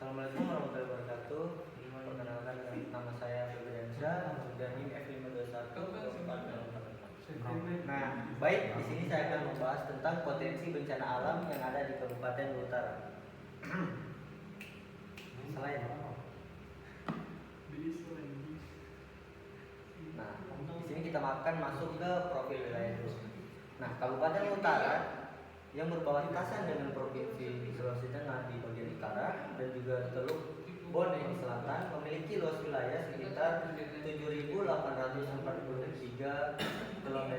Assalamualaikum warahmatullahi wabarakatuh. Perkenalkan, nama saya Febriansyah dan ini F521. Nah, baik, di sini saya akan membahas tentang potensi bencana alam yang ada di Kabupaten Luwu Utara. Selain Nah, di sini kita akan masuk ke profil wilayah dulu. Nah, Kabupaten Luwu Utara yang berbatasan dengan Provinsi Sulawesi Tengah di bagian utara dan juga Teluk Bone di selatan memiliki luas wilayah sekitar 7.843 km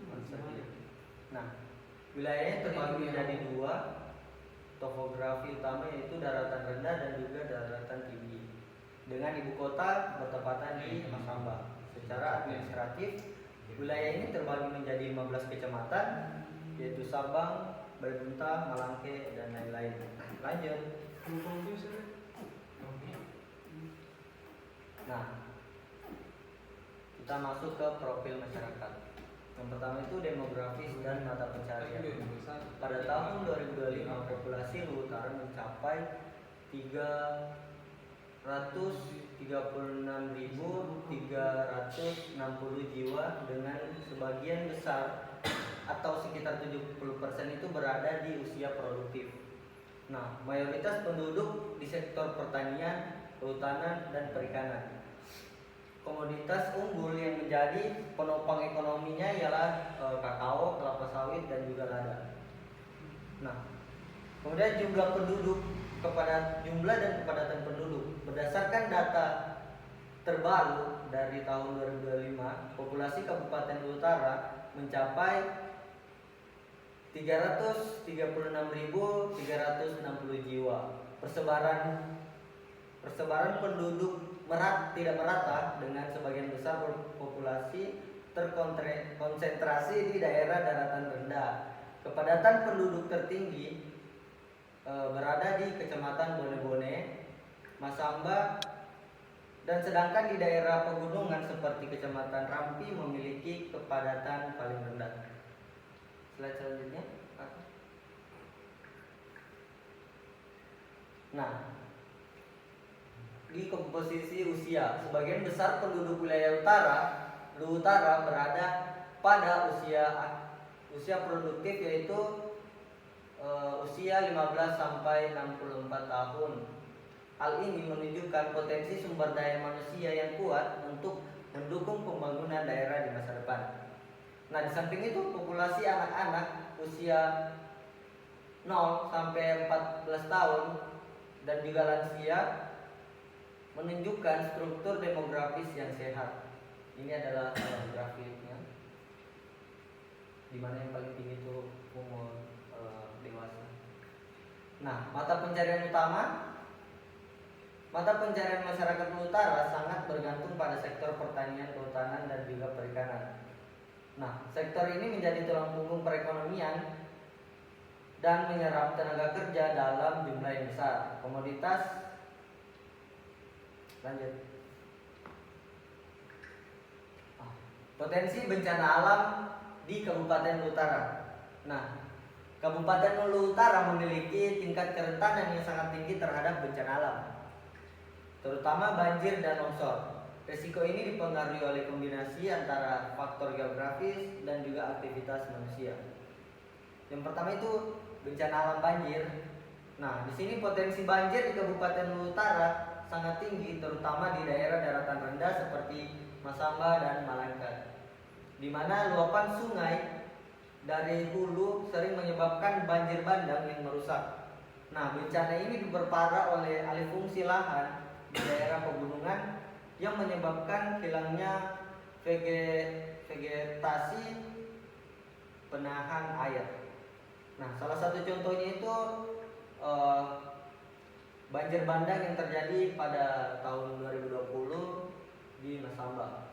persegi. Nah, wilayahnya terbagi menjadi dua topografi utama, yaitu daratan rendah dan juga daratan tinggi, dengan ibu kota bertepatan di Masamba. Secara administratif, wilayah ini terbagi menjadi 15 kecamatan, yaitu Sabang, Baibunta, Malangke, dan lain-lain. Lanjut. Nah, kita masuk ke profil masyarakat. Yang pertama itu demografis dan mata pencarian. Pada tahun 2025 populasi Luwu Utara mencapai 336.360 jiwa, dengan sebagian besar atau sekitar 70% itu berada di usia produktif. Nah, mayoritas penduduk di sektor pertanian, kehutanan, dan perikanan. Komoditas unggul yang menjadi penopang ekonominya ialah kakao, kelapa sawit, dan juga lada. Nah, kemudian jumlah dan kepadatan penduduk. Berdasarkan data terbaru dari tahun 2025, populasi Kabupaten Luwu Utara mencapai 336.360 jiwa. Persebaran penduduk tidak merata, dengan sebagian besar populasi terkonsentrasi di daerah daratan rendah. Kepadatan penduduk tertinggi berada di Kecamatan Bone-Bone, Masamba, dan sedangkan di daerah pegunungan seperti Kecamatan Rampi memiliki kepadatan paling rendah. Slide selanjutnya. Nah, di komposisi usia, sebagian besar penduduk wilayah Luwu Utara berada pada usia produktif, yaitu usia 15 sampai 64 tahun. Hal ini menunjukkan potensi sumber daya manusia yang kuat untuk mendukung pembangunan daerah di masa depan. Nah, di samping itu populasi anak-anak usia 0 sampai 14 tahun dan juga lansia menunjukkan struktur demografis yang sehat. Ini adalah grafiknya, di mana yang paling tinggi itu umur dewasa. Nah, mata pencarian masyarakat Luwu Utara sangat bergantung pada sektor pertanian, kehutanan, dan juga perikanan. Nah, sektor ini menjadi tulang punggung perekonomian dan menyerap tenaga kerja dalam jumlah yang besar. Potensi bencana alam di Kabupaten Luwu Utara. Nah, Kabupaten Luwu Utara memiliki tingkat kerentanan yang sangat tinggi terhadap bencana alam, terutama banjir dan longsor. Risiko ini dipengaruhi oleh kombinasi antara faktor geografis dan juga aktivitas manusia. Yang pertama itu bencana alam banjir. Nah, di sini potensi banjir di Kabupaten Luwu Utara sangat tinggi, terutama di daerah daratan rendah seperti Masamba dan Malangke, di mana luapan sungai dari hulu sering menyebabkan banjir bandang yang merusak. Nah, bencana ini diperparah oleh alih fungsi lahan di daerah pegunungan yang menyebabkan hilangnya vegetasi penahan air. Nah, salah satu contohnya itu banjir bandang yang terjadi pada tahun 2020 di Masamba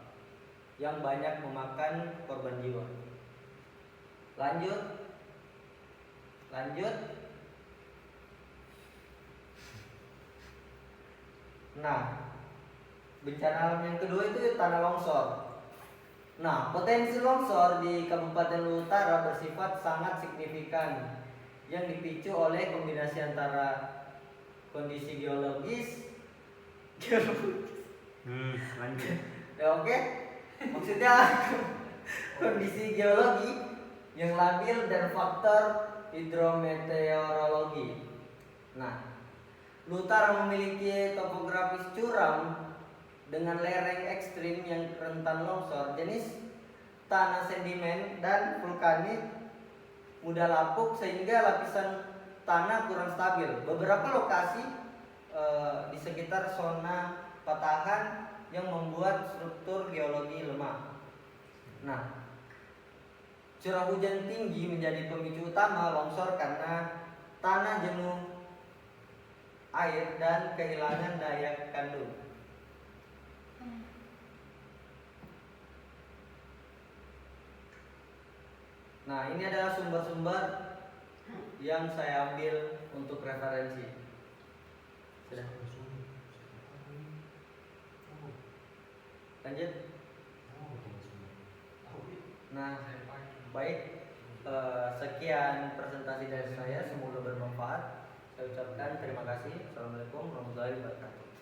yang banyak memakan korban jiwa. Lanjut. Nah, bencana alam yang kedua itu tanah longsor. Nah, potensi longsor di Kabupaten Luwu Utara bersifat sangat signifikan yang dipicu oleh kombinasi antara kondisi geologis. Lanjut. Ya oke. Maksudnya kondisi geologi yang labil dan faktor hidrometeorologi. Nah, Utara memiliki topografis curam dengan lereng ekstrim yang rentan longsor, jenis tanah sedimen dan vulkanik, mudah lapuk sehingga lapisan tanah kurang stabil. Beberapa lokasi di sekitar zona patahan yang membuat struktur geologi lemah. Nah, curah hujan tinggi menjadi pemicu utama longsor karena tanah jenuh air dan kehilangan daya kandung. Nah, ini adalah sumber-sumber yang saya ambil untuk referensi. Sudah. Lanjut. Nah, baik. Sekian presentasi dari saya. Semoga bermanfaat. Saya ucapkan terima kasih. Assalamualaikum warahmatullahi wabarakatuh.